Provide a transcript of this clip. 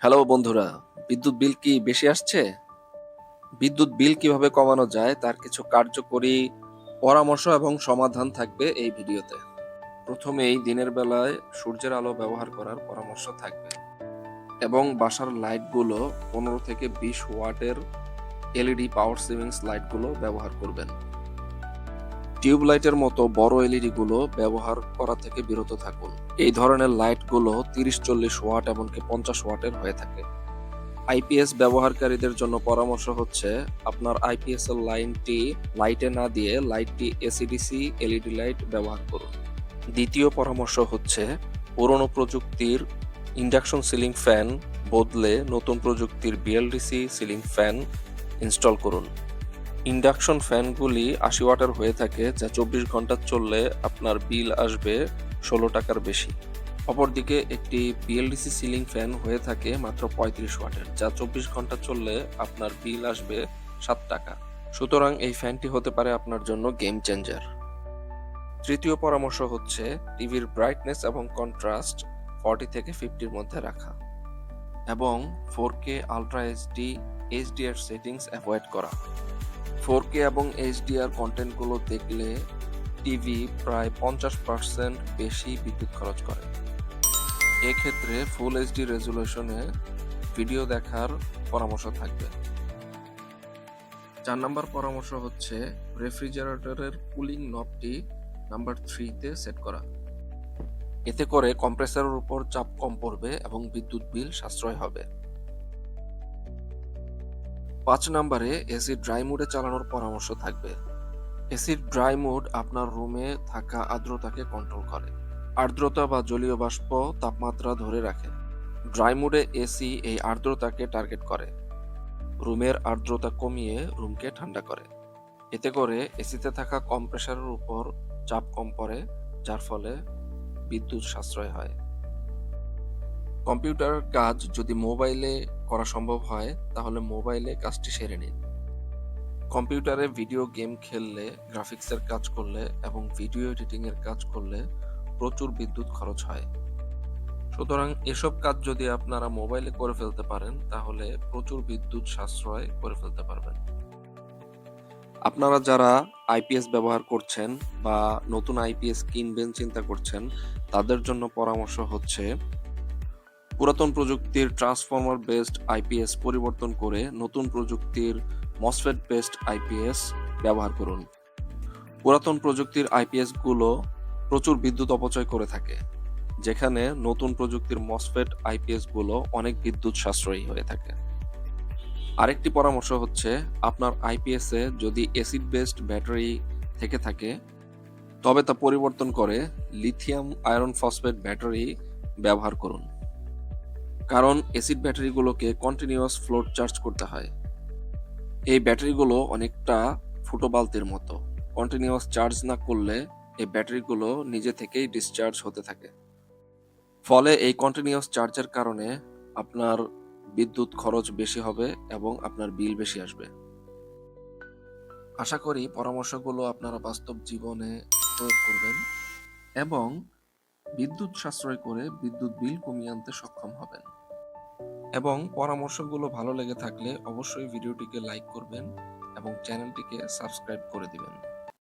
Hello বন্ধুরা, বিদ্যুৎ বিল কি বেশি আসছে? বিদ্যুৎ বিল কিভাবে কমানো যায় তার কিছু কার্যকরী পরামর্শ এবং সমাধান থাকবে এই ভিডিওতে। প্রথমেই দিনের বেলায় সূর্যের আলো ব্যবহার করার পরামর্শ থাকবে এবং বাসার লাইটগুলো 15 থেকে 20 ওয়াটের এলইডি পাওয়ার সেভিংস লাইটগুলো ব্যবহার করবেন। টিউব লাইটের মতো বড় এলইডি গুলো ব্যবহার করা থেকে বিরত থাকুন। এই ধরনের লাইটগুলো 30-40 ওয়াট এমনকি 50 ওয়াটের হয়ে থাকে। আইপিএস ব্যবহারকারীদের জন্য পরামর্শ হচ্ছে আপনার আইপিএস এর লাইনটি লাইটে না দিয়ে লাইটটি এসিডিসি এলইডি লাইট ব্যবহার করুন। দ্বিতীয় পরামর্শ হচ্ছে পুরনো প্রযুক্তির ইন্ডাকশন সিলিং ফ্যান বদলে নতুন প্রযুক্তির বিএলডিসি সিলিং ফ্যান ইনস্টল করুন। ইন্ডাকশন ফ্যানগুলি 80 ওয়াটের হয়ে থাকে, যা 24 ঘন্টা চললে আপনার বিল আসবে 16 টাকার বেশি। অপরদিকে একটি বিএলডিসি সিলিং ফ্যান হয়ে থাকে মাত্র 35 ওয়াটের, যা 24 ঘন্টা চললে আপনার বিল আসবে 7 টাকা। সুতরাং এই ফ্যানটি হতে পারে আপনার জন্য গেম চেঞ্জার। তৃতীয় পরামর্শ হচ্ছে টিভির ব্রাইটনেস এবং কন্ট্রাস্ট 40 থেকে 50 এর মধ্যে রাখা এবং 4K ultra HDR settings avoid করা। 4K এবং এইচডিআর কন্টেন্টগুলো দেখলে টিভি প্রায় 50% বেশি বিদ্যুৎ খরচ করে। এক্ষেত্রে ফুল এইচডি রেজুলেশনে ভিডিও দেখার পরামর্শ থাকবে। 4 নম্বর পরামর্শ হচ্ছে রেফ্রিজারেটরের কুলিং নবটি নাম্বার 3-তে সেট করা। এতে করে কম্প্রেসরের উপর চাপ কম পড়বে এবং বিদ্যুৎ বিল সাশ্রয় হবে। 5 নম্বরে এসি ড্রাই মোডে চালানোর পরামর্শ থাকবে। এসির ড্রাই মোড আপনার রুমে থাকা আর্দ্রতাকে কন্ট্রোল করে। আর্দ্রতা বা জলীয় বাষ্প তাপমাত্রা ধরে রাখে। ড্রাই মোডে এসি এই আর্দ্রতাকে টার্গেট করে। রুমের আর্দ্রতা কমিয়ে রুমকে ঠান্ডা করে। এতে করে এসিতে থাকা কম্প্রেসারের উপর চাপ কম পড়ে, যার ফলে বিদ্যুৎ সাশ্রয় হয়। কম্পিউটারের কাজ যদি মোবাইলে করা সম্ভব হয় তাহলে মোবাইলে কাজটি সেরে নিন। কম্পিউটারে ভিডিও গেম খেললে, গ্রাফিক্সের কাজ করলে এবং ভিডিও এডিটিং এর কাজ করলে প্রচুর বিদ্যুৎ খরচ হয়। সুতরাং এসব কাজ যদি আপনারা মোবাইলে করে ফেলতে পারেন তাহলে প্রচুর বিদ্যুৎ সাশ্রয় করে ফেলতে পারবেন। আপনারা যারা আইপিএস ব্যবহার করছেন বা নতুন আইপিএস কিনবেন চিন্তা করছেন, তাদের জন্য পরামর্শ হচ্ছে পুরাতন প্রযুক্তির ট্রান্সফর্মার বেসড আইপিএস পরিবর্তন করে নতুন প্রযুক্তির মসফেট বেসড আইপিএস ব্যবহার করুন। পুরাতন প্রযুক্তির আইপিএস গুলো প্রচুর বিদ্যুৎ অপচয় করে থাকে, যেখানে নতুন প্রযুক্তির মসফেট আইপিএস গুলো অনেক বিদ্যুৎ সাশ্রয়ী হয়ে থাকে। আরেকটি পরামর্শ হচ্ছে আপনার আইপিএস এ যদি অ্যাসিড বেসড ব্যাটারি থেকে থাকে তবে তা পরিবর্তন করে লিথিয়াম আয়রন ফসফেট ব্যাটারি ব্যবহার করুন। কারণ অ্যাসিড ব্যাটারিগুলোকে কন্টিনিউয়াস ফ্লোট চার্জ করতে হয়। এই ব্যাটারিগুলো অনেকটা ফুটো বালতির মতো। কন্টিনিউয়াস চার্জ না করলে এই ব্যাটারিগুলো নিজে থেকেই ডিসচার্জ হতে থাকে। ফলে এই কন্টিনিউয়াস চার্জের কারণে আপনার বিদ্যুৎ খরচ বেশি হবে এবং আপনার বিল বেশি আসবে। আশা করি পরামর্শগুলো আপনারা বাস্তব জীবনে প্রয়োগ করবেন এবং বিদ্যুৎ সাশ্রয় করে বিদ্যুৎ বিল কমিয়ে আনতে সক্ষম হবেন। এবং পরামর্শগুলো ভালো লেগে থাকলে অবশ্যই ভিডিওটিকে লাইক করবেন এবং চ্যানেলটিকে সাবস্ক্রাইব করে দিবেন।